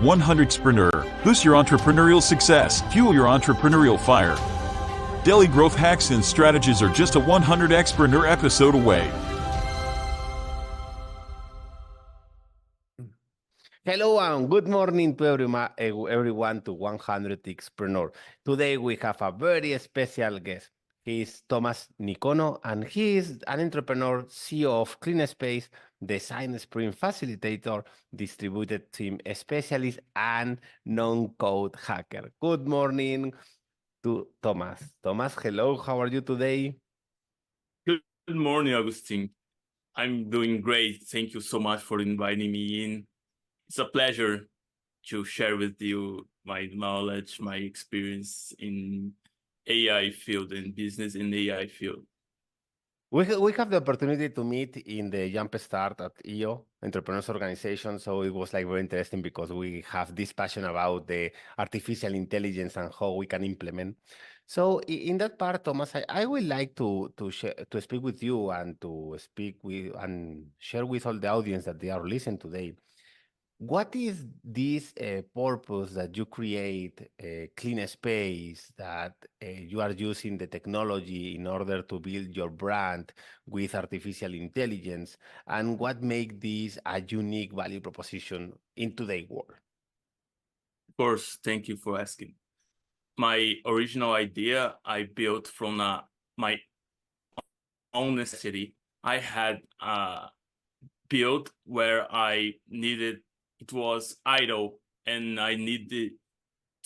100spreneur. Boost your entrepreneurial success. Fuel your entrepreneurial fire. Daily growth hacks and strategies are just a 100xpreneur episode away. Hello and good morning to everyone to 100xpreneur. Today we have a very special guest. He is Tomaz Nikono, and he is an entrepreneur, CEO of Clean Space, design sprint facilitator, distributed team specialist, and non-code hacker. Good morning to Tomaz. Tomaz, hello, how are you today? Good morning, Agustin. I'm doing great. Thank you so much for inviting me in. It's a pleasure to share with you my knowledge, my experience in AI field and business in AI field. We have the opportunity to meet in the Jumpstart at EO Entrepreneurs Organization, so it was like very interesting because we have this passion about the artificial intelligence and how we can implement. So in that part, Thomas, I would like to speak with you and to speak with and share with all the audience that they are listening today. What is this purpose that you create a clean space, that you are using the technology in order to build your brand with artificial intelligence, and what makes this a unique value proposition in today's world? Of course, thank you for asking. My original idea I built from my own necessity. I had built where I needed. It was idle, and I needed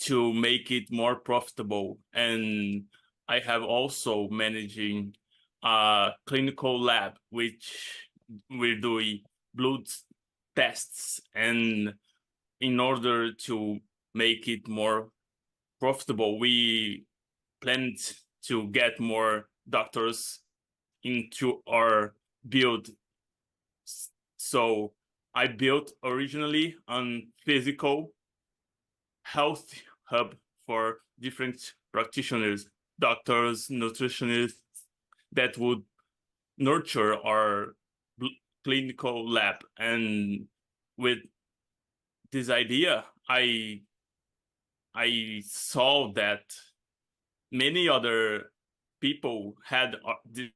to make it more profitable. And I have also managing a clinical lab, which we're doing blood tests. And in order to make it more profitable, we planned to get more doctors into our build. So I built originally a physical health hub for different practitioners, doctors, nutritionists that would nurture our clinical lab. And with this idea, I saw that many other people had this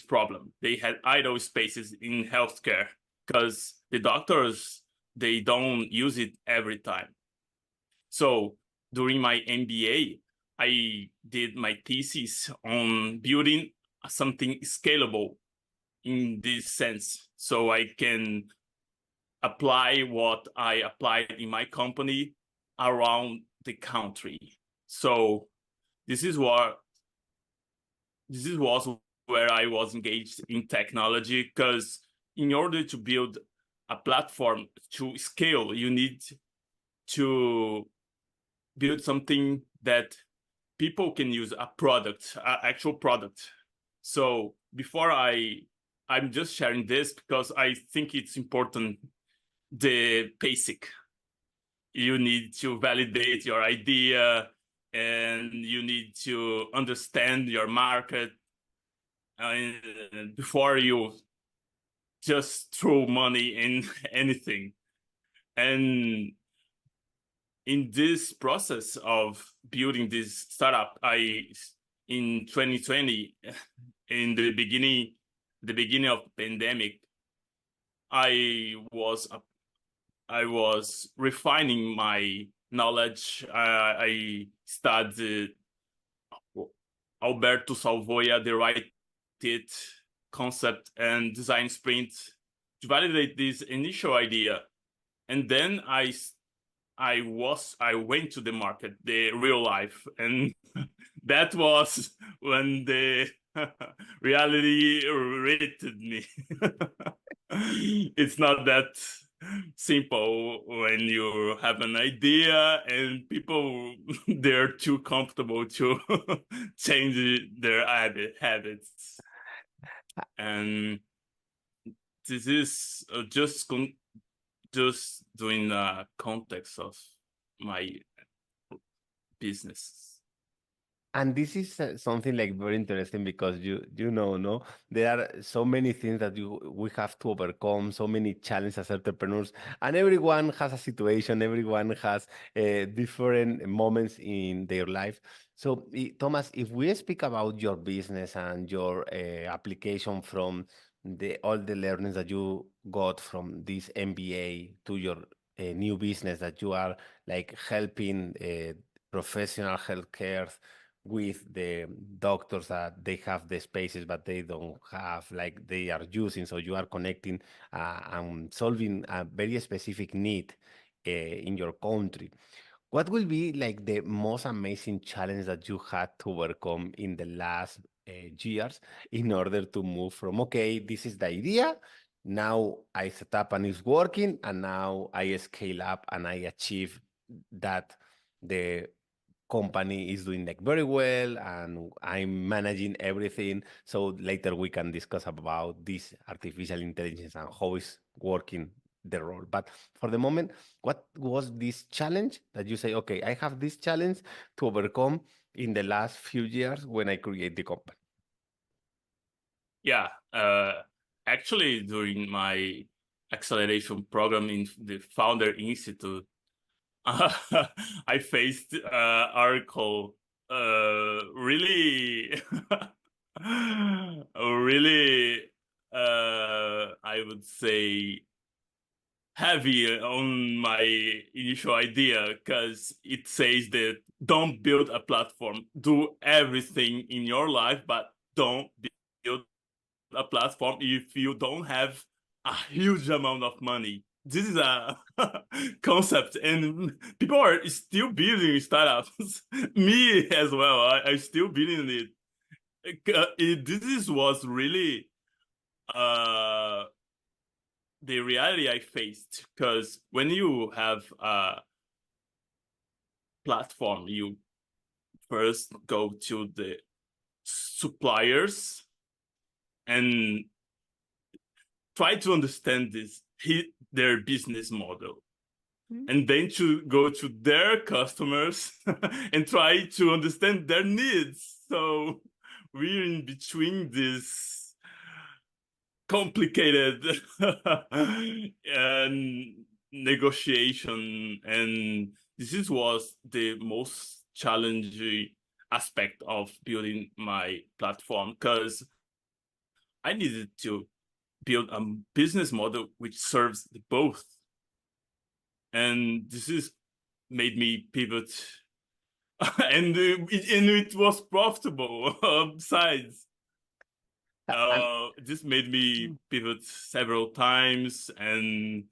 problem. They had idle spaces in healthcare because the doctors, they don't use it every time. So during my MBA, I did my thesis on building something scalable in this sense. So I can apply what I applied in my company around the country. So this was where I was engaged in technology, because in order to build a platform to scale, you need to build something that people can use, a product, an actual product. So before I'm just sharing this because I think it's important, the basic. You need to validate your idea, and you need to understand your market before you just throw money in anything. And in this process of building this startup, in 2020, in the beginning of the pandemic, I was refining my knowledge. I studied Alberto Salvoia, the right it concept and design sprint to validate this initial idea. And then I went to the market, the real life, and that was when the reality rated me. It's not that simple when you have an idea and people, they're too comfortable to change their habits. And this is just doing the context of my business. And this is something like very interesting because you know, no, there are so many things that we have to overcome, so many challenges as entrepreneurs, and everyone has a situation, everyone has different moments in their life. So, Thomas, if we speak about your business and your application from all the learnings that you got from this MBA to your new business that you are like helping professional healthcare with the doctors that they have the spaces but they don't have like they are using, so you are connecting and solving a very specific need in your country. What will be like the most amazing challenge that you had to overcome in the last years in order to move from, okay, this is the idea, now I set up and it's working, and now I scale up and I achieve that the company is doing like very well and I'm managing everything. So later we can discuss about this artificial intelligence and how it's working the role. But for the moment, what was this challenge that you say, okay, I have this challenge to overcome in the last few years when I create the company? Yeah, actually, during my acceleration program in the Founder Institute, I faced article really, really, I would say heavy on my initial idea because it says that don't build a platform, do everything in your life, but don't build a platform if you don't have a huge amount of money. This is a concept, and people are still building startups. Me as well. I still building it. This was really the reality I faced, because when you have a platform, you first go to the suppliers and try to understand their business model, and then to go to their customers and try to understand their needs. So we're in between this complicated and negotiation, and was the most challenging aspect of building my platform, because I needed to build a business model which serves both, and this is made me pivot and it was profitable. Besides, this made me pivot several times and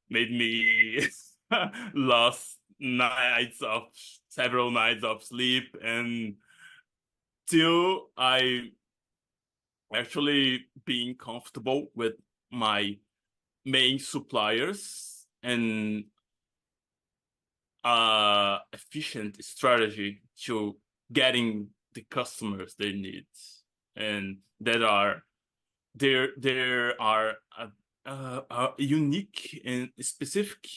made me lost several nights of sleep, and till I actually being comfortable with my main suppliers and efficient strategy to getting the customers they need, and there are unique and specific.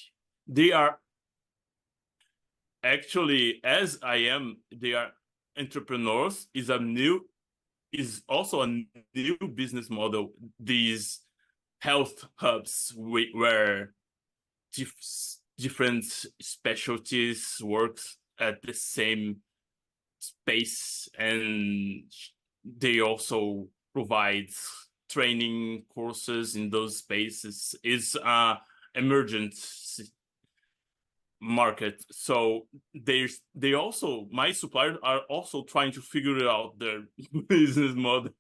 They are actually, as I am, they are entrepreneurs. Is also a new business model. These health hubs where different specialties works at the same space, and they also provide training courses in those spaces. Is emergent market. So they also, my suppliers are also trying to figure out their business model.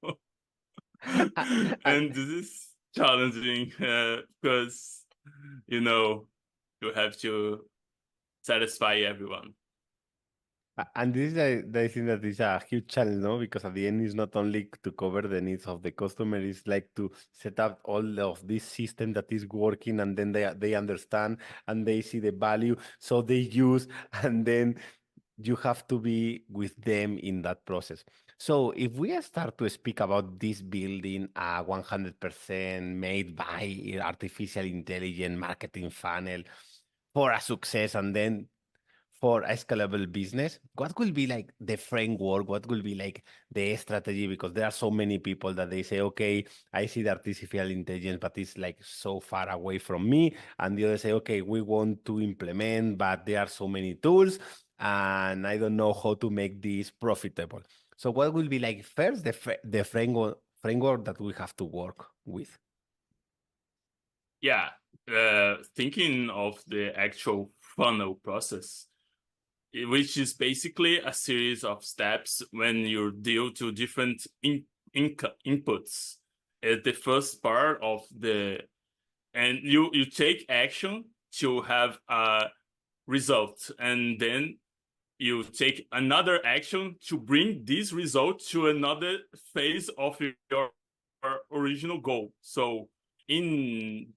And this is challenging because you have to satisfy everyone. And this is I think that is a huge challenge, no? Because at the end, it's not only to cover the needs of the customer, it's like to set up all of this system that is working, and then they understand and they see the value, so they use, and then you have to be with them in that process. So if we start to speak about this building a 100% made by artificial intelligence marketing funnel for a success, and then for a scalable business, what will be like the framework? What will be like the strategy? Because there are so many people that they say, okay, I see the artificial intelligence, but it's like so far away from me. And the others say, okay, we want to implement, but there are so many tools and I don't know how to make this profitable. So what will be like first the framework that we have to work with? Yeah, thinking of the actual funnel process, which is basically a series of steps when you deal to different inputs. The first part of and you take action to have a result, and then you take another action to bring this result to another phase of your original goal. So in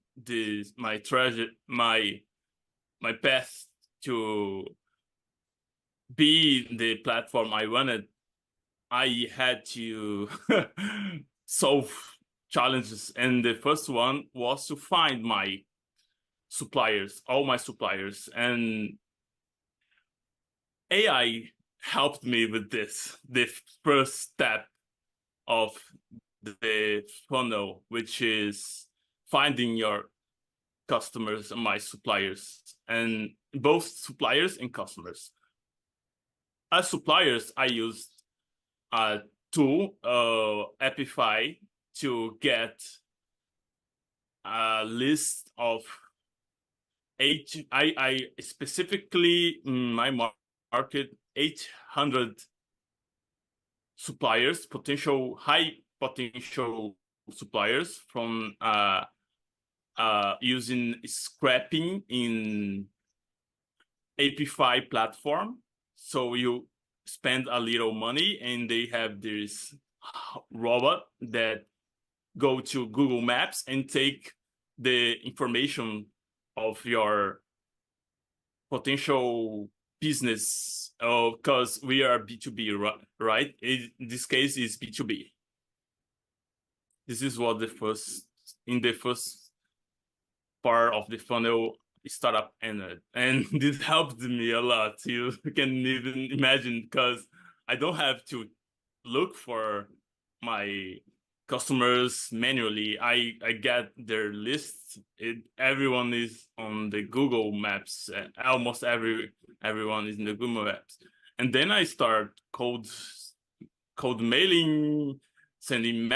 my path to be the platform I wanted, I had to solve challenges, and the first one was to find my suppliers, all my suppliers, and AI helped me with this. The first step of the funnel, which is finding your customers and my suppliers, and both suppliers and customers. As suppliers, I used a tool, Epify, to get a list of I specifically in my market 800 suppliers, high potential suppliers from using scrapping in Apify platform. So you spend a little money and they have this robot that go to Google Maps and take the information of your potential business, because we are B2B, right? In this case is B2B. This is what in the first part of the funnel startup ended. And this helped me a lot. You can even imagine, because I don't have to look for my customers manually. I get their lists. Everyone is on the Google Maps. Almost everyone is in the Google Maps. And then I start cold mailing, sending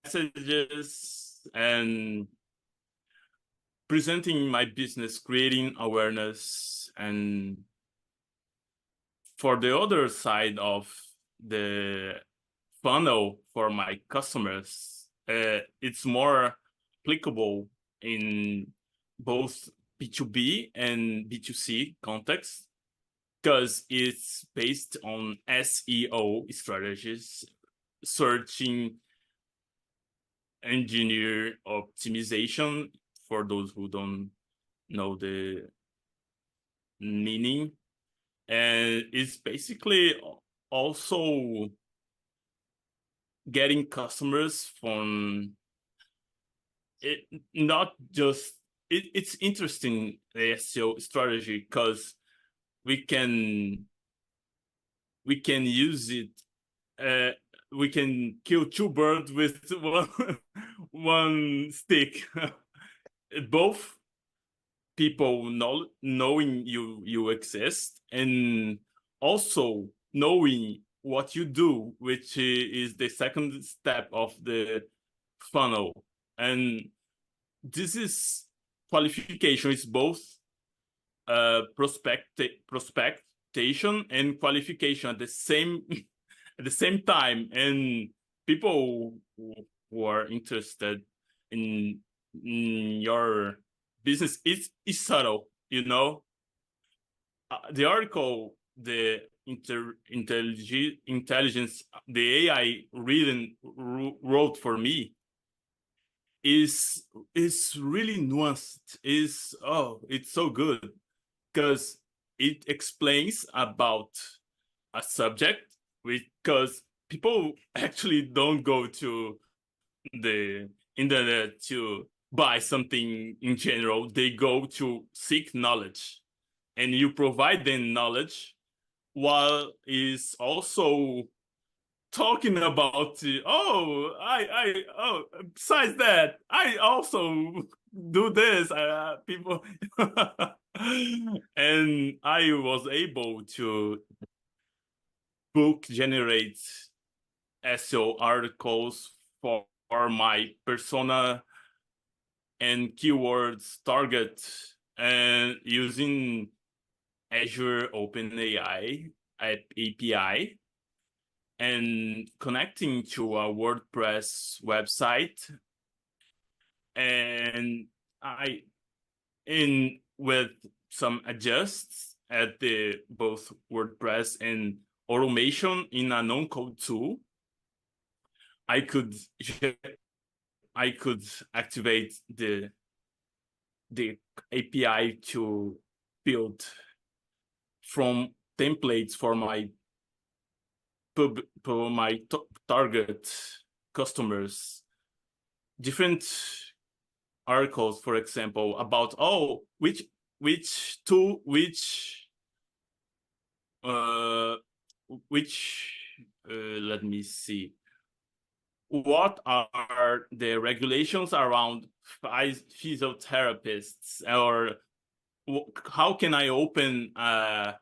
messages, and presenting my business, creating awareness. And for the other side of the funnel for my customers, it's more applicable in both B2B and B2C context, because it's based on SEO strategies, searching engineer optimization, for those who don't know the meaning. And it's basically also getting customers from it, not just it's interesting, the SEO strategy, because we can use it, we can kill two birds with one stick. Both people knowing you exist, and also knowing what you do, which is the second step of the funnel. And this is qualification. It's both prospectation and qualification at the same time. And people who are interested in your business is subtle, you know. The article, the intelligence, the AI wrote for me is really nuanced. It's so good, because it explains about a subject, because people actually don't go to the internet to buy something in general. They go to seek knowledge. and you provide them knowledge, while is also talking about besides that I also do this, people. And I was able to generate SEO articles for my persona and keywords target, and using Azure OpenAI API, and connecting to a WordPress website. And with some adjusts at the both WordPress and automation in a non-code tool, I could activate the API to build from templates for my target customers, different articles, for example, about which let me see, what are the regulations around physiotherapists, or how can I open a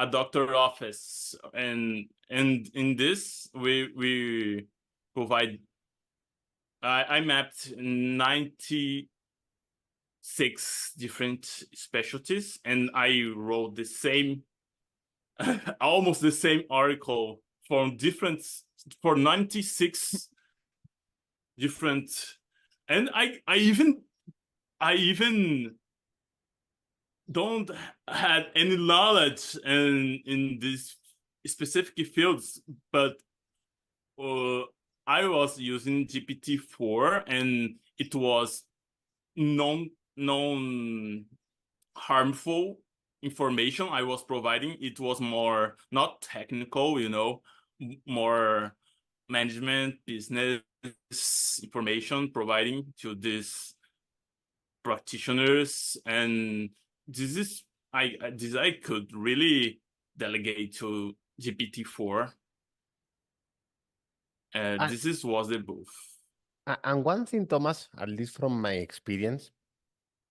doctor office, and in this we provide. I mapped 96 different specialties, and I wrote the same, almost the same article for 96 different, and I even don't have any knowledge in these specific fields, but I was using GPT-4, and it was non harmful information I was providing. It was more not technical, more management, business information providing to these practitioners, and this I could really delegate to GPT-4. This was the booth. And one thing, Thomas, at least from my experience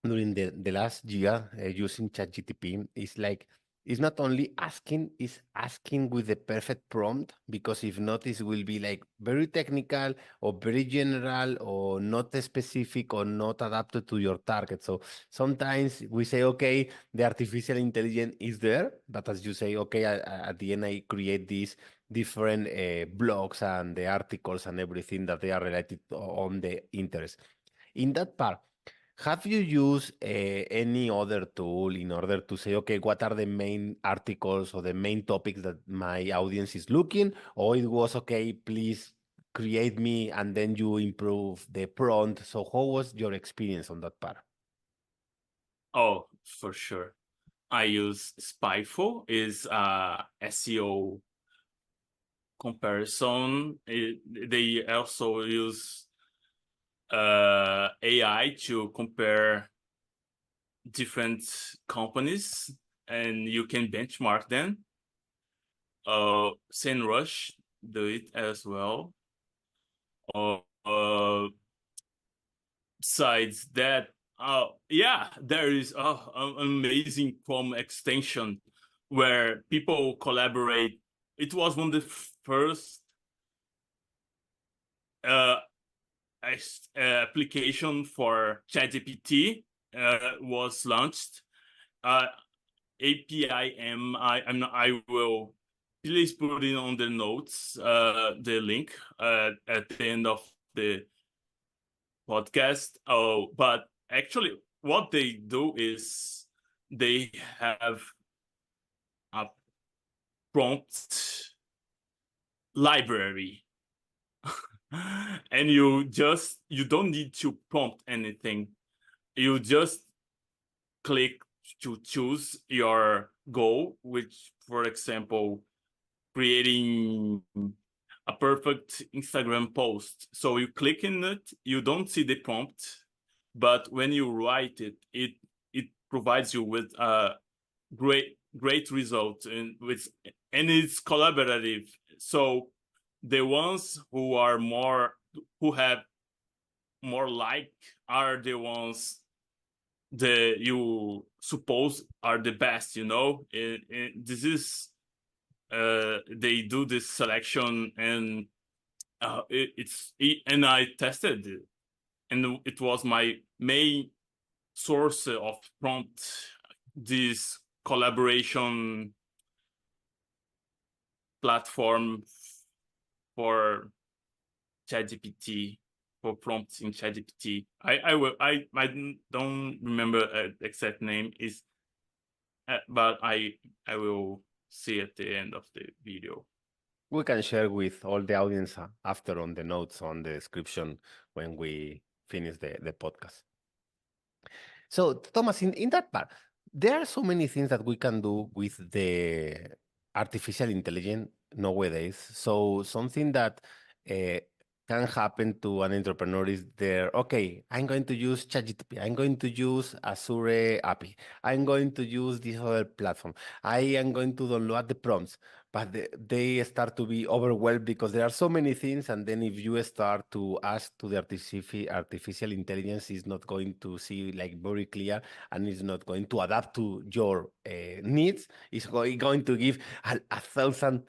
during the last year using ChatGPT, is like, it's not only asking, it's asking with the perfect prompt, because if not, it will be like very technical or very general or not specific or not adapted to your target. So sometimes we say, okay, the artificial intelligence is there, but as you say, okay, at the end, I create these different blogs and the articles and everything that they are related on the interest. In that part, have you used any other tool in order to say, okay, what are the main articles or the main topics that my audience is looking? Or it was, okay, please create me, and then you improve the prompt. So how was your experience on that part? Oh, for sure. I use Spyful, is SEO comparison. They also use AI to compare different companies, and you can benchmark them. SEMrush do it as well. Besides that, there is an amazing Chrome extension where people collaborate. It was one of the first application for ChatGPT was launched. APIM. I will please put it on the notes, the link at the end of the podcast. But actually, what they do is they have a prompt library. And you don't need to prompt anything. You just click to choose your goal, which, for example, creating a perfect Instagram post. So you click in it, you don't see the prompt, but when you write it, it provides you with a great result, and it's collaborative. So the ones who have more like are the ones that you suppose are the best, this is they do this selection, and and I tested it, and it was my main source of prompt, this collaboration platform for ChatGPT, for prompts in ChatGPT. I don't remember the exact name is, but I will see at the end of the video. We can share with all the audience after on the notes on the description when we finish the podcast. So, Thomas, in that part, there are so many things that we can do with the artificial intelligence nowadays. So, something that can happen to an entrepreneur is there, okay, I'm going to use ChatGPT, I'm going to use Azure API, I'm going to use this other platform, I am going to download the prompts, but they start to be overwhelmed because there are so many things. And then if you start to ask to the artificial intelligence, is not going to see like very clear, and is not going to adapt to your needs. It's going to give a thousand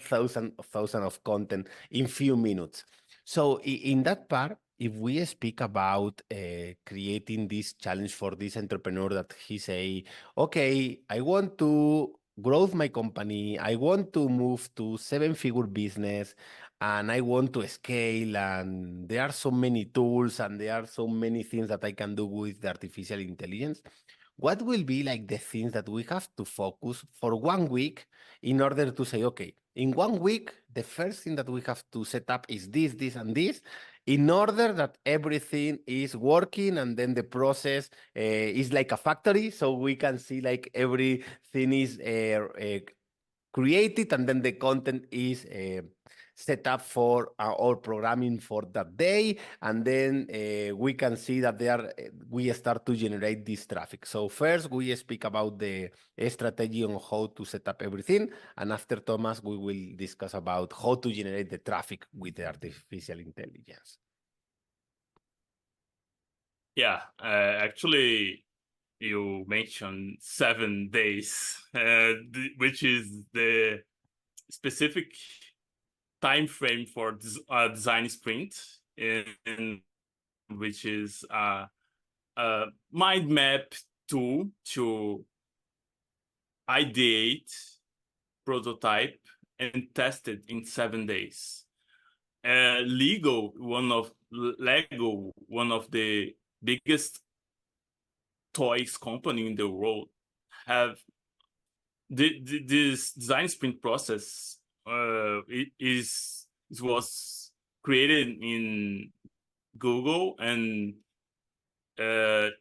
of content in few minutes. So in that part, if we speak about creating this challenge for this entrepreneur that he say, okay, I want to grow my company, I want to move to seven-figure business, and I want to scale, and there are so many tools and there are so many things that I can do with the artificial intelligence. What will be like the things that we have to focus for 1 week in order to say, okay, in 1 week, the first thing that we have to set up is this, and this, in order that everything is working, and then the process is like a factory, so we can see like everything is created, and then the content is set up for our programming for that day, and then we can see that we start to generate this traffic. So first we speak about the strategy on how to set up everything, and after Thomas we will discuss about how to generate the traffic with the artificial intelligence. Yeah, actually, you mentioned 7 days, which is the specific time frame for design sprint, in which is a mind map tool to ideate, prototype, and test it in 7 days. Lego, one of the biggest toys company in the world, have this design sprint process. It was created in Google, and the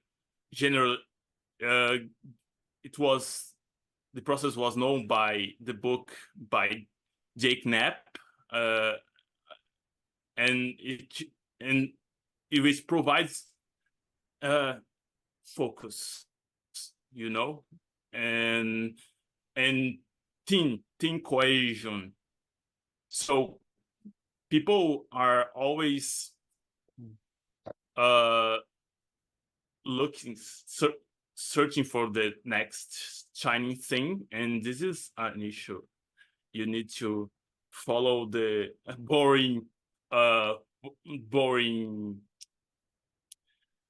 process was known by the book by Jake Knapp, and it provides focus, and team cohesion. So people are always searching for the next shiny thing, and this is an issue. You need to follow the boring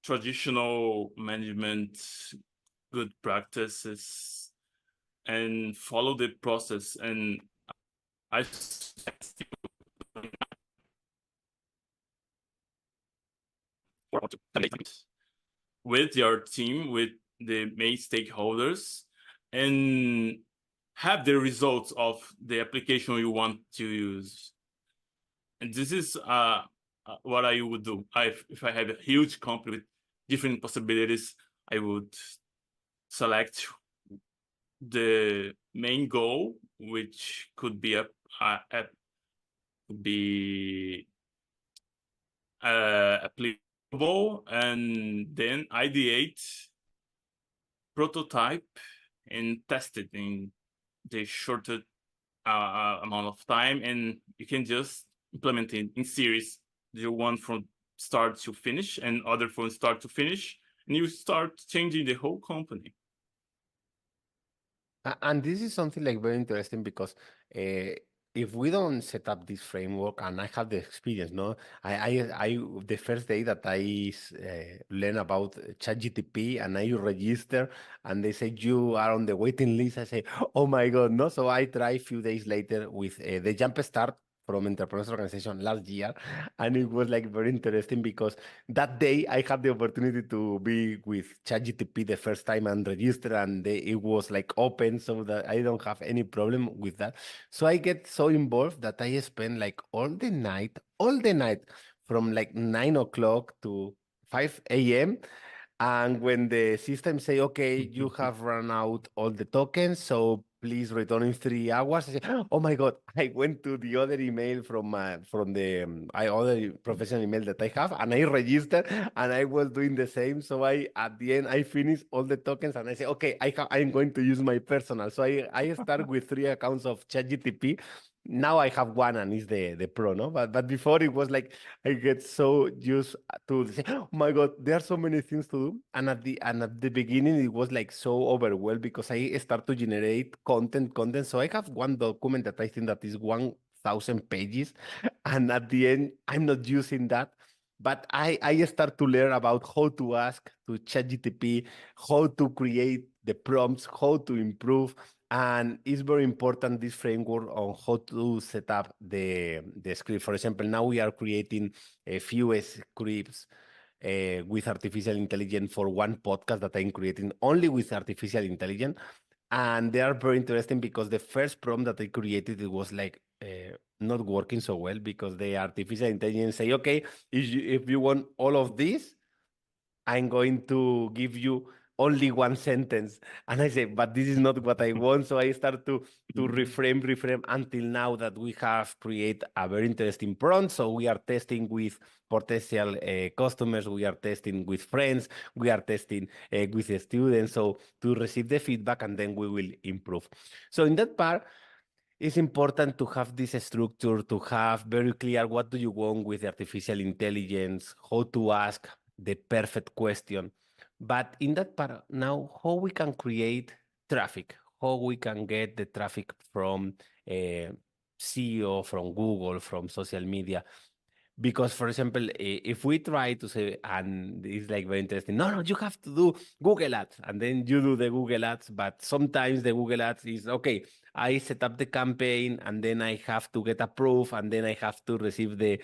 traditional management good practices and follow the process. And I with your team, with the main stakeholders, and have the results of the application you want to use. And this is what I would do. If I have a huge company with different possibilities, I would select the main goal, which could be applicable, and then ideate, prototype, and test it in the shortest amount of time, and you can just implement it in series, the one from start to finish and other from start to finish, and you start changing the whole company. And this is something like very interesting because if we don't set up this framework, and I have the experience, no, I the first day that I learn about ChatGTP and I register, and they say you are on the waiting list, I say, oh my God, no. So I try a few days later with the Jump Start from Entrepreneurs Organization last year, and it was like very interesting because that day I had the opportunity to be with ChatGTP the first time and register, and it was like open, so that I don't have any problem with that. So I get so involved that I spend like all the night from like 9 o'clock to 5 a.m. And when the system say, okay, you have run out all the tokens, so please return in 3 hours. I say, oh my God, I went to the other email from the other professional email that I have, and I registered, and I was doing the same. So I at the end I finished all the tokens, and I say, okay, I'm going to use my personal. So I start with 3 accounts of ChatGTP. Now I have one, and it's the pro, no? But before it was like I get so used to say, oh my God, there are so many things to do. And at the beginning it was like so overwhelmed because I start to generate content. So I have one document that I think that is 1,000 pages, and at the end I'm not using that. But I start to learn about how to ask to ChatGTP, how to create the prompts, how to improve. And it's very important, this framework on how to set up the script. For example, now we are creating a few scripts with artificial intelligence for one podcast that I'm creating only with artificial intelligence. And they are very interesting because the first prompt that I created, it was like not working so well because the artificial intelligence say, okay, if you want all of this, I'm going to give you only one sentence. And I say, but this is not what I want. So I start to reframe until now that we have created a very interesting prompt. So we are testing with potential customers, we are testing with friends, we are testing with the students. So to receive the feedback, and then we will improve. So in that part, it's important to have this structure, to have very clear what do you want with artificial intelligence, how to ask the perfect question. But in that part now, how we can create traffic, how we can get the traffic from SEO, from Google, from social media. Because, for example, if we try to say, and it's like very interesting, no, you have to do Google Ads, and then you do the Google Ads, but sometimes the Google Ads is, okay, I set up the campaign, and then I have to get approved, and then I have to receive the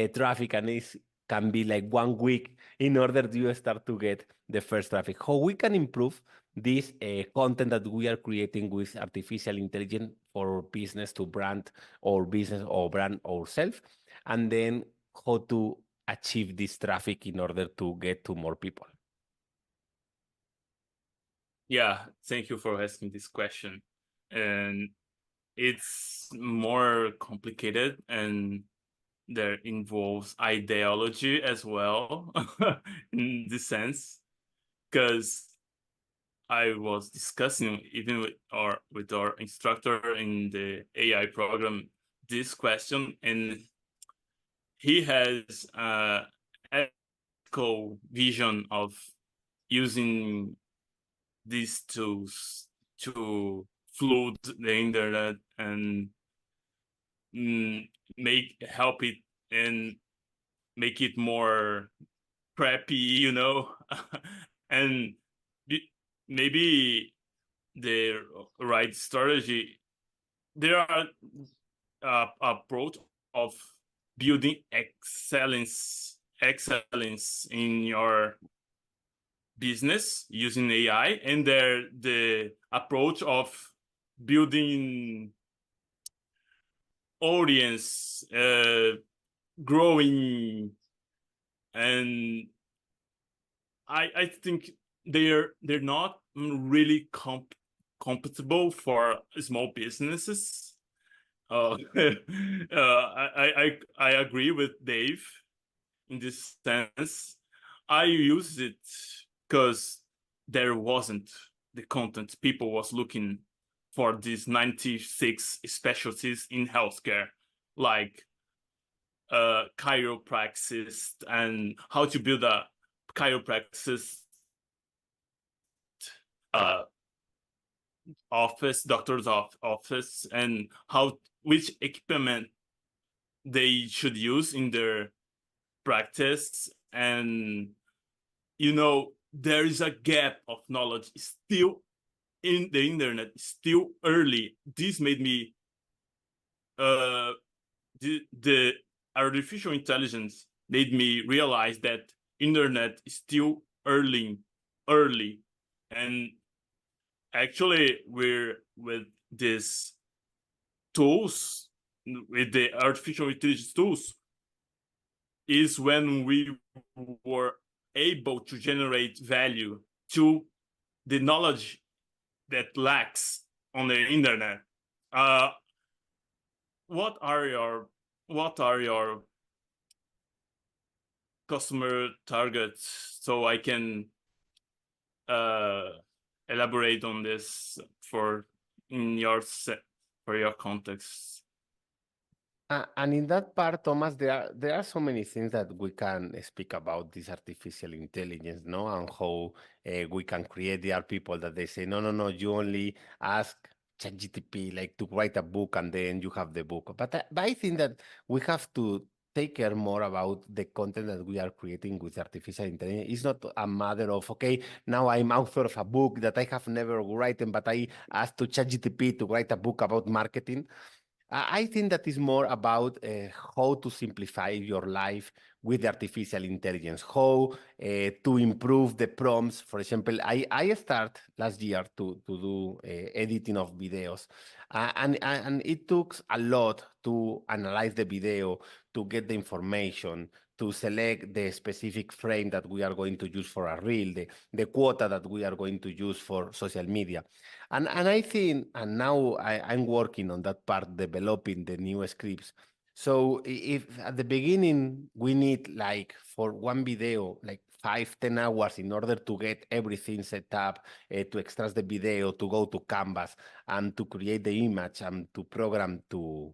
traffic, and it can be like 1 week in order to start to get the first traffic. How we can improve this content that we are creating with artificial intelligence for business to brand or business or brand ourselves, and then how to achieve this traffic in order to get to more people. Yeah, thank you for asking this question. And it's more complicated, and there involves ideology as well in this sense, because I was discussing even with our instructor in the AI program this question, and he has ethical vision of using these tools to flood the internet and help it and make it more preppy, and maybe the right strategy. There are approach of building excellence in your business using AI, and the approach of building audience, growing, and I think they're not really compatible for small businesses. I agree with Dave in this sense. I used it because there wasn't the content. People was looking for these 96 specialties in healthcare, like chiropractic and how to build a chiropractic office, doctor's office, and which equipment they should use in their practice. And there is a gap of knowledge still in the internet, still early. This made me the artificial intelligence made me realize that internet is still early, and actually we're with these tools, with the artificial intelligence tools, is when we were able to generate value to the knowledge that lacks on the internet. What are your customer targets, so I can elaborate on this for your context? And in that part, Thomas, there are so many things that we can speak about this artificial intelligence, no, and how we can create. There are people that they say, no, you only ask ChatGPT like to write a book and then you have the book. But I think that we have to take care more about the content that we are creating with artificial intelligence. It's not a matter of, okay, now I'm author of a book that I have never written, but I asked to ChatGPT to write a book about marketing. I think that is more about how to simplify your life with artificial intelligence, how to improve the prompts. For example, I start last year to do editing of videos, and it took a lot to analyze the video, to get the information, to select the specific frame that we are going to use for a reel, the quota that we are going to use for social media. And I think, and now I'm working on that part, developing the new scripts. So if at the beginning we need like for one video, like 5-10 hours in order to get everything set up, to extract the video, to go to Canvas and to create the image and to program to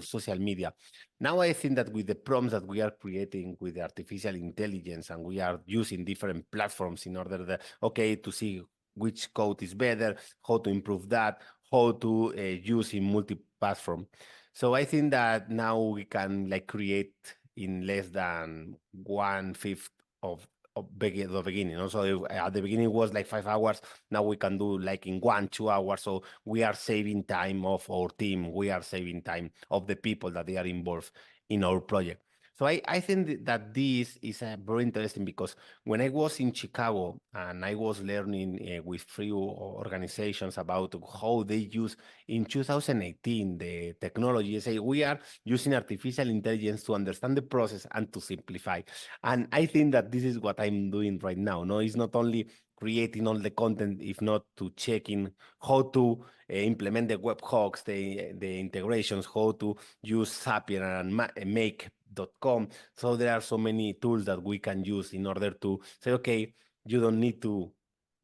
social media. Now I think that with the prompts that we are creating with the artificial intelligence, and we are using different platforms in order to see which code is better, how to improve that, how to use in multi-platform. So I think that now we can like create in less than 1/5 of the beginning. Also, at the beginning it was like 5 hours. Now we can do like in 1-2 hours. So we are saving time of our team. We are saving time of the people that they are involved in our project. So I think that this is very interesting, because when I was in Chicago and I was learning with few organizations about how they use in 2018 the technology, they say we are using artificial intelligence to understand the process and to simplify. And I think that this is what I'm doing right now. No, it's not only creating all the content, if not to checking how to implement the webhooks, the integrations, how to use Zapier and make.com. So there are so many tools that we can use in order to say, okay, you don't need to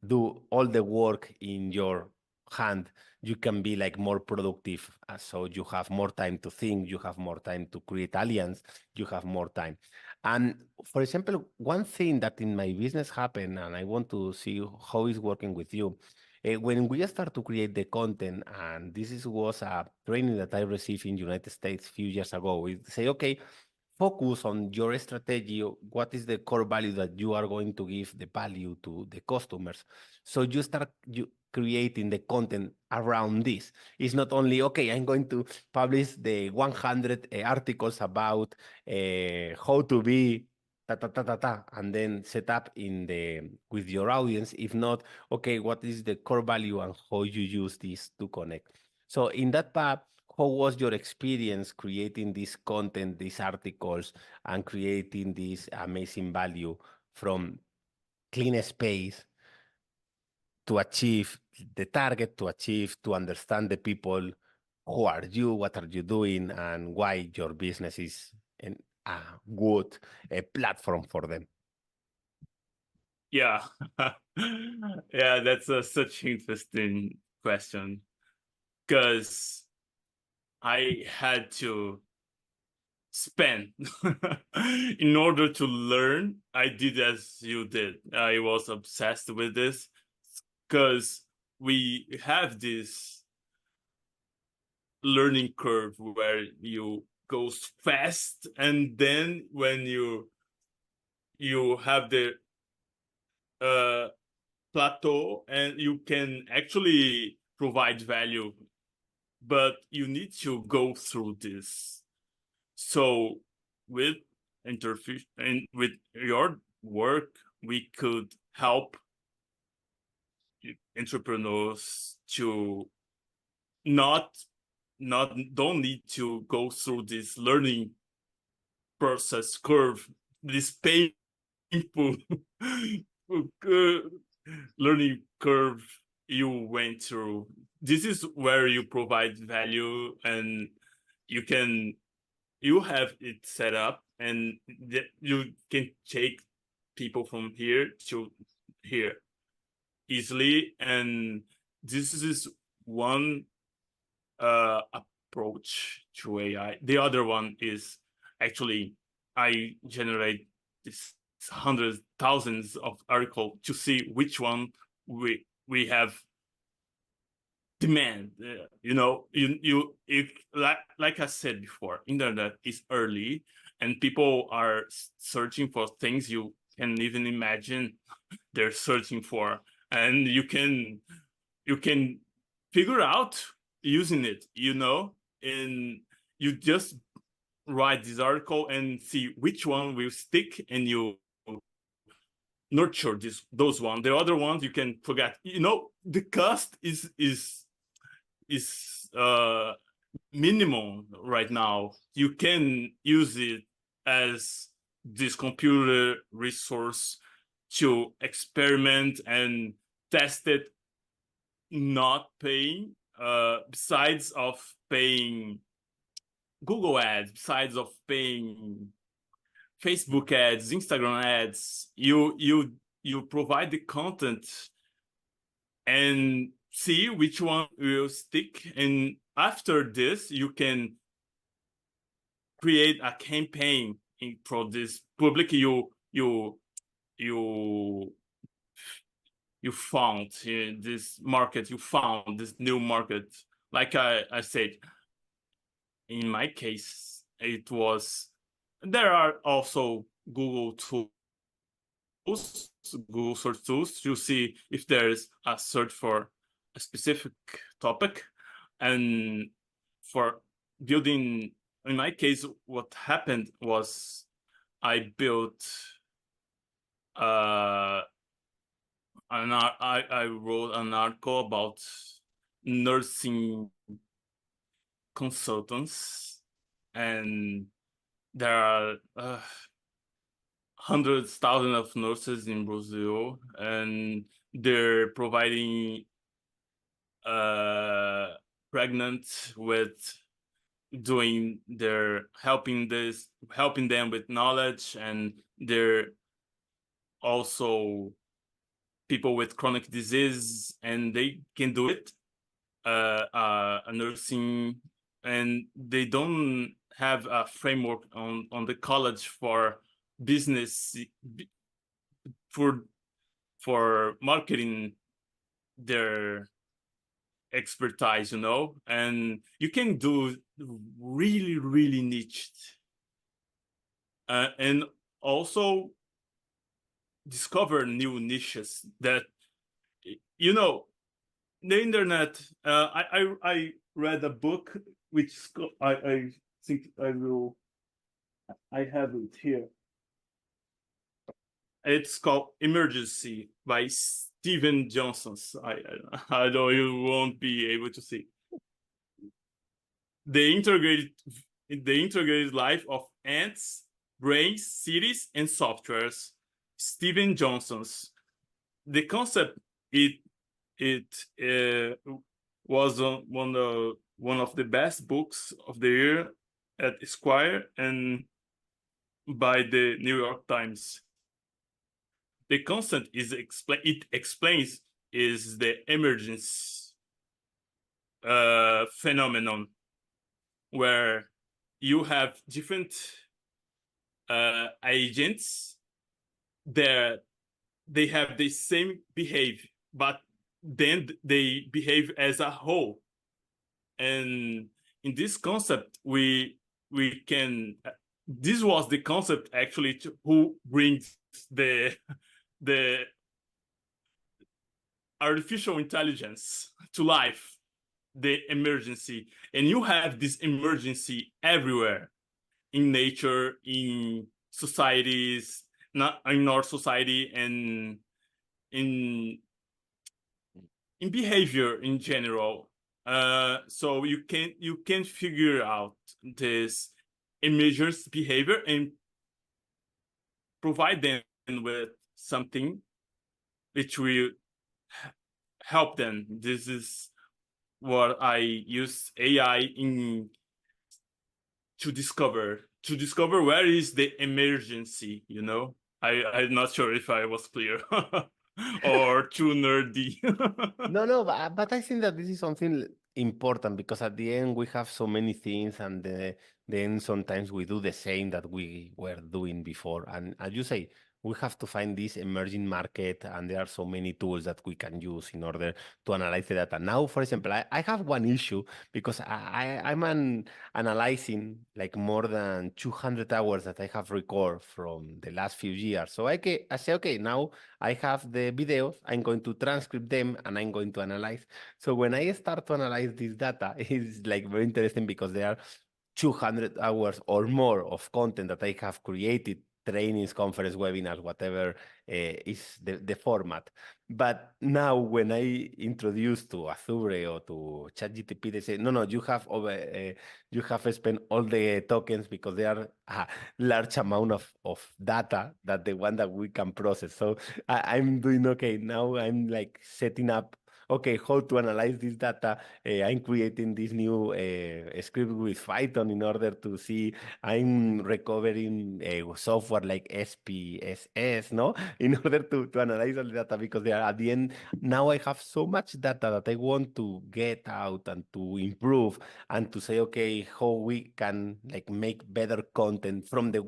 do all the work in your hand. You can be like more productive. So you have more time to think, you have more time to create alliance, you have more time. And for example, one thing that in my business happened, and I want to see how it's working with you, when we start to create the content, and was a training that I received in United States a few years ago, we say, okay, focus on your strategy. What is the core value that you are going to give the value to the customers? So you start creating the content around this. It's not only, okay, I'm going to publish the 100 articles about how to be and then set up with your audience. If not, okay, what is the core value and how you use this to connect? So in that path, how was your experience creating this content, these articles, and creating this amazing value from clean space to achieve the target, to understand the people, who are you, what are you doing, and why your business is a good platform for them? Yeah. Yeah, that's such interesting question, because I had to spend in order to learn. I did as you did. I was obsessed with this because we have this learning curve where you go fast, and then when you have the uh plateau, and you can actually provide value, but you need to go through this. So with interface and with your work, we could help entrepreneurs to not don't need to go through this learning process curve, this painful learning curve you went through. This is where you provide value, and you have it set up, and you can take people from here to here easily. And this is one approach to AI. The other one is actually I generate this hundreds, thousands of articles to see which one we have demand. Like I said before, internet is early, and people are searching for things you can even imagine they're searching for, and you can figure out using it, and you just write this article and see which one will stick, and you nurture those ones. The other ones you can forget. The cost is minimum right now. You can use it as this computer resource to experiment and test it, not paying. Besides of paying Google ads, besides of paying Facebook ads, Instagram ads, you provide the content and see which one will stick. And after this, you can create a campaign for this public you found this market, you found this new market. Like I said, in my case, there are also Google Google search tools to see if there's a search for a specific topic. And for building, in my case, what happened was I built I wrote an article about nursing consultants, and there are hundreds, thousands of nurses in Brazil, and they're providing pregnant with helping them with knowledge, and they're also people with chronic disease, and they can do it nursing, and they don't have a framework on the college for business, for marketing their expertise, and you can do really, really niched, and also discover new niches that, the internet. I read a book which I think I have it here. It's called Emergency by Steven Johnson. I know you won't be able to see. The integrated life of ants, brains, cities, and softwares. Steven Johnson's. The concept it was one of the best books of the year at Esquire and by the New York Times. the concept is it explains is the emergence phenomenon where you have different agents that they have the same behavior, but then they behave as a whole. And in this concept, we can. This was the concept actually who brings the artificial intelligence to life, the emergency. And you have this emergency everywhere in nature, in societies, not in our society, and in behavior in general. So you can figure out this emergence behavior and provide them with something which will help them. This is what I use AI in to discover where is the emergency, you know. I'm not sure if I was clear or too nerdy. No, but I think that this is something important because at the end we have so many things, and then sometimes we do the same that we were doing before. And as you say, we have to find this emerging market, and there are so many tools that we can use in order to analyze the data. Now, for example, I have one issue because I'm analyzing like more than 200 hours that I have recorded from the last few years. So I say, okay, now I have the videos, I'm going to transcribe them, and I'm going to analyze. So when I start to analyze this data, it's like very interesting because there are 200 hours or more of content that I have created, trainings, conference, webinars, whatever is the format. But now when I introduce to Azure or to ChatGPT, they say, no, you have spent all the tokens because they are a large amount of data that the one that we can process. So I'm doing okay. Now I'm like setting up, okay, how to analyze this data. I'm creating this new script with Python in order to see. I'm recovering software like SPSS, no, in order to analyze all the data because they are at the end. Now I have so much data that I want to get out and to improve and to say, okay, how we can like make better content from the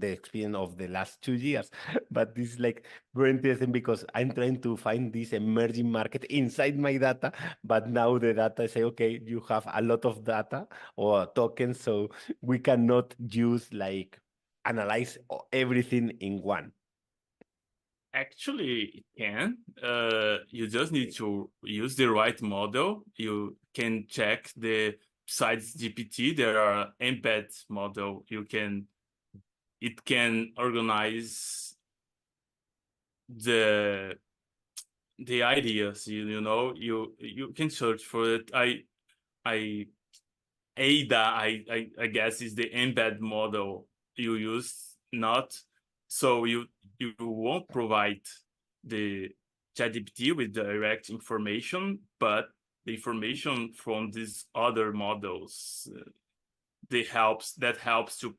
experience of the last 2 years. But this is like very interesting because I'm trying to find this emerging market inside my data, but now the data say, okay, you have a lot of data or tokens, so we cannot use like analyze everything in one. Actually, it can. You just need to use the right model. You can check besides GPT, there are embed model. It can organize the ideas. You know, you can search for it. Ada, I guess, is the embed model you use, not so you won't provide the ChatGPT with direct information, but the information from these other models that helps to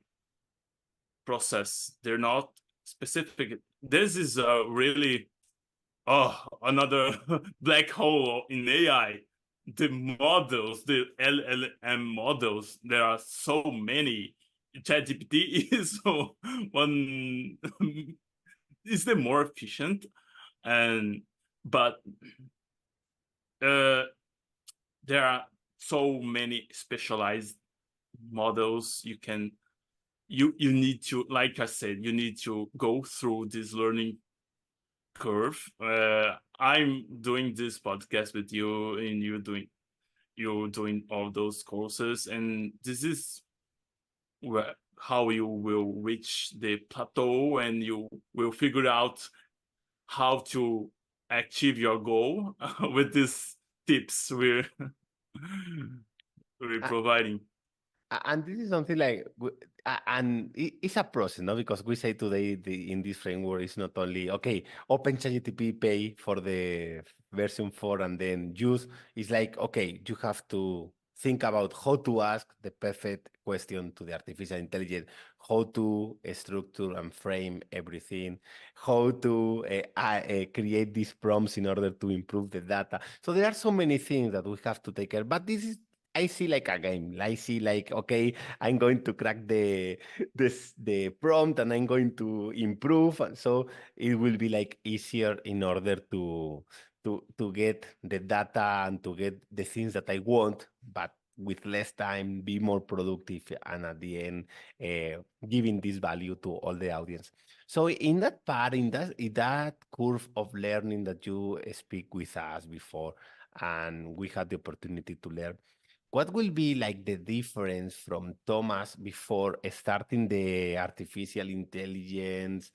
process. They're not specific. This is really another black hole in AI. The models, the LLM models, there are so many. ChatGPT is one is the more efficient, but there are so many specialized models. You need to, like I said, you need to go through this learning curve. I'm doing this podcast with you, and you're doing all those courses, and this is how you will reach the plateau, and you will figure out how to achieve your goal with these tips we're providing. And this is something like, and it's a process, no? Because we say today in this framework, it's not only, okay, open ChatGPT, pay for the version 4 and then use. It's like, okay, you have to think about how to ask the perfect question to the artificial intelligence, how to structure and frame everything, how to create these prompts in order to improve the data. So there are so many things that we have to take care. But this is, I see like a game. I see like, okay, I'm going to crack the prompt and I'm going to improve. And so it will be like easier in order to get the data and to get the things that I want, but with less time, be more productive, and at the end, giving this value to all the audience. So in that part, in that curve of learning that you speak with us before, and we had the opportunity to learn, what will be like the difference from Thomas before starting the artificial intelligence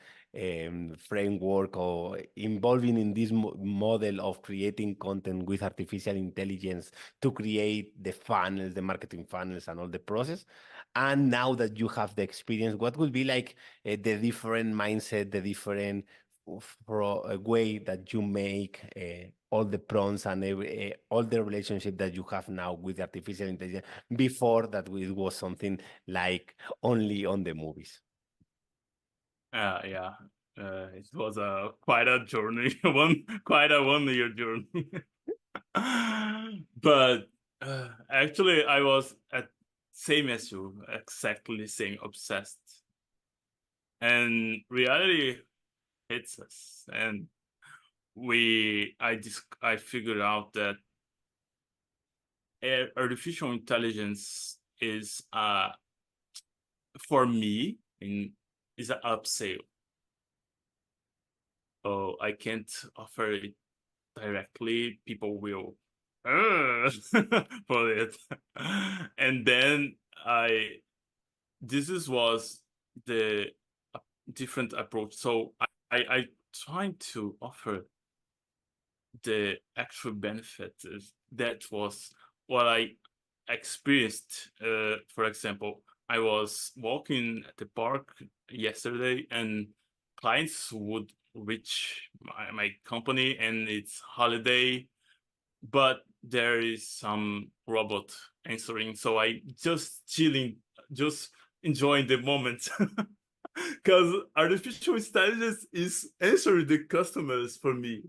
framework or involving in this model of creating content with artificial intelligence to create the funnels, the marketing funnels, and all the process? And now that you have the experience, what will be like the different mindset, the different way that you make all the prompts and all the relationship that you have now with artificial intelligence before that it was something like only on the movies? Yeah. It was quite a journey, quite a 1 year journey. But actually, I was at same as you, exactly same, obsessed. And reality hits us, and I figured out that artificial intelligence is for me is an upsale. So I can't offer it directly. People will for it. And then was the different approach. So I trying to offer the actual benefit. That was what I experienced. For example, I was walking at the park yesterday, and clients would reach my company, and it's holiday, but there is some robot answering. So I just chilling, just enjoying the moment. Because artificial intelligence is answering the customers for me.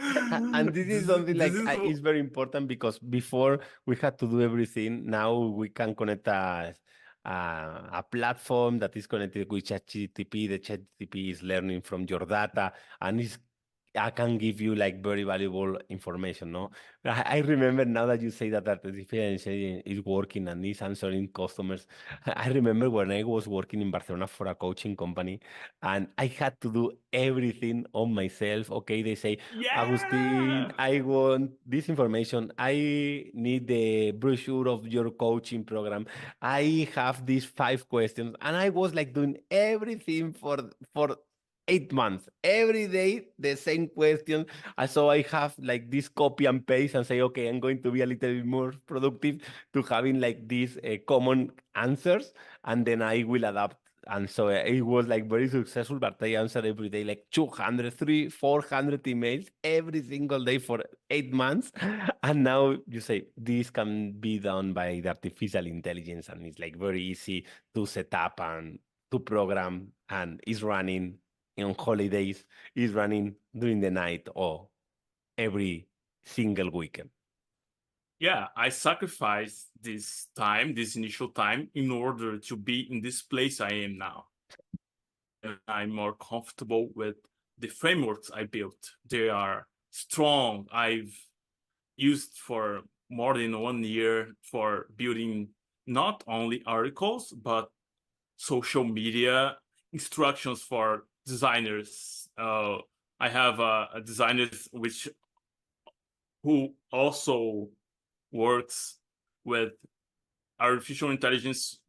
And this is something This like is is very important because before we had to do everything. Now we can connect a platform that is connected with ChatGPT. The ChatGPT is learning from your data and is I can give you like very valuable information, no? I remember now that you say that artificial intelligence is working and is answering customers. I remember when I was working in Barcelona for a coaching company and I had to do everything on myself. Okay, they say, Agustin, yeah. I want this information. I need the brochure of your coaching program. I have these 5 questions. And I was like doing everything for 8 months, every day, the same question. And so I have like this copy and paste and say, okay, I'm going to be a little bit more productive to having like these common answers, and then I will adapt. And so it was like very successful, but I answered every day like 200, 300, 400 emails every single day for 8 months. And now you say this can be done by the artificial intelligence, and it's like very easy to set up and to program, and it's running on holidays, is running during the night or every single weekend. Yeah, I sacrificed this time, this initial time, in order to be in this place I am now. And I'm more comfortable with the frameworks I built. They are strong. I've used for more than 1 year for building not only articles, but social media instructions for designers. I have a designer who also works with artificial intelligence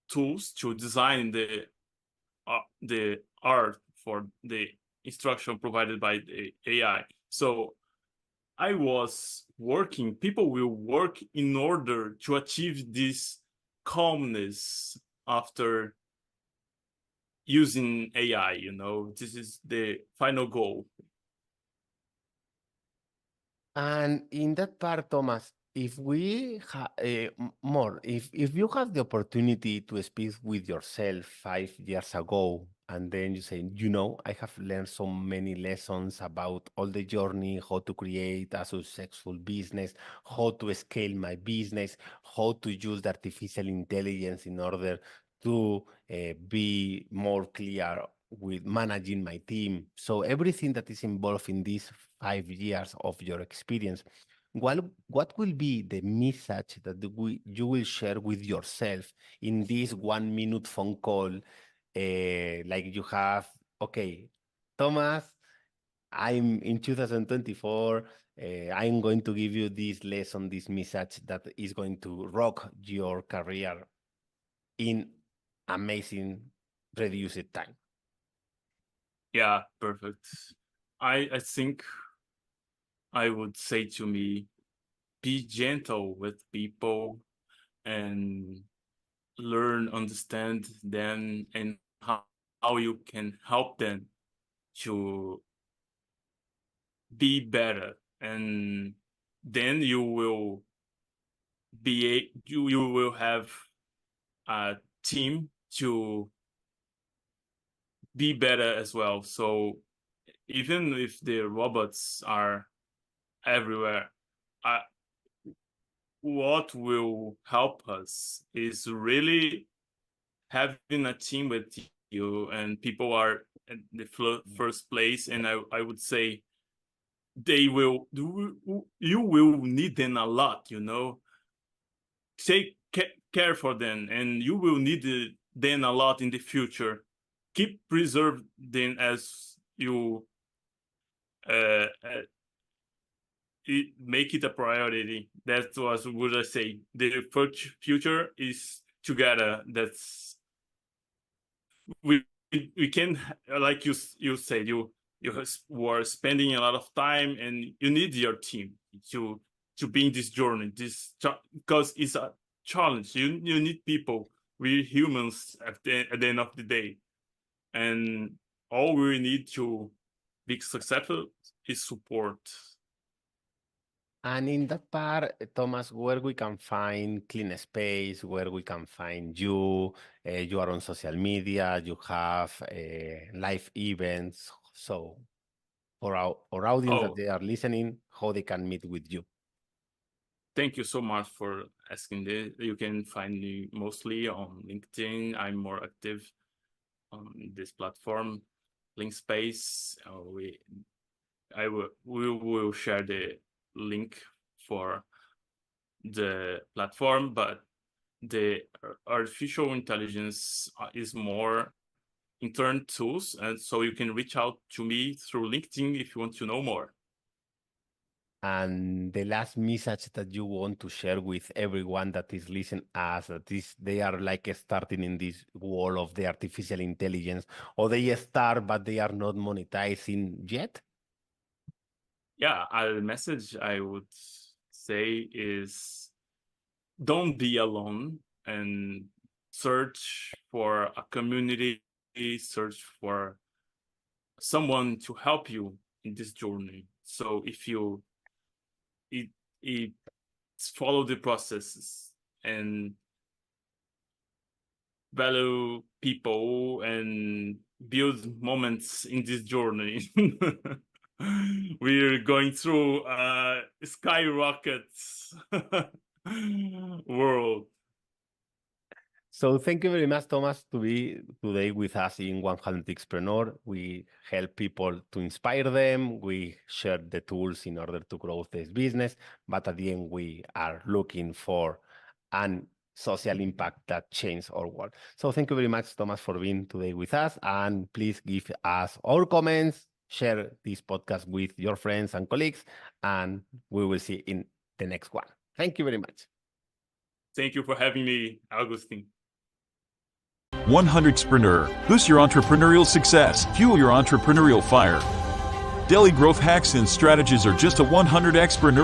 tools to design the art for the instruction provided by the AI. So I was working, people will work in order to achieve this calmness after using AI, this is the final goal. And in that part, Thomas, if we more, if you have the opportunity to speak with yourself 5 years ago, and then you say, I have learned so many lessons about all the journey, how to create a successful business, how to scale my business, how to use the artificial intelligence in order to be more clear with managing my team. So everything that is involved in these 5 years of your experience, what will be the message that you will share with yourself in this 1 minute phone call? Like you have, okay, Thomas, I'm in 2024. I'm going to give you this lesson, this message that is going to rock your career in amazing reduced time. Yeah, perfect. I think I would say to me, be gentle with people and learn, understand them, and how you can help them to be better. And then you will you will have a team to be better as well. So even if the robots are everywhere, what will help us is really having a team with you, and people are at the first place. And I would say you will need them a lot, take care for them, and you will need them a lot in the future. Keep preserve them as you make it a priority. That was what I say. The future is together. That's we can, like you said, you were spending a lot of time, and you need your team to be in this journey. Because it's a challenge. You need people. We're humans at the end of the day, and all we need to be successful is support. And in that part, Thomas, where we can find Clean Space, where we can find you, you are on social media, you have live events. So for our audience that they are listening, how they can meet with you. Thank you so much for asking this. You can find me mostly on LinkedIn. I'm more active on this platform, LinkSpace. We will share the link for the platform, but the artificial intelligence is more internal tools, and so you can reach out to me through LinkedIn if you want to know more. And the last message that you want to share with everyone that is listening as they are like starting in this world of the artificial intelligence, or they start but they are not monetizing yet? Yeah, the message I would say is, don't be alone, and search for a community, search for someone to help you in this journey. So if you follow the processes and value people and build moments in this journey, we're going through a skyrockets world. So thank you very much, Thomas, to be today with us in 100 Xpreneur. We help people to inspire them. We share the tools in order to grow this business. But at the end, we are looking for an social impact that changes our world. So thank you very much, Thomas, for being today with us. And please give us our comments, share this podcast with your friends and colleagues, and we will see in the next one. Thank you very much. Thank you for having me, Agustin. 100 Xpreneur. Boost your entrepreneurial success. Fuel your entrepreneurial fire. Daily growth hacks and strategies are just a 100 Xpreneur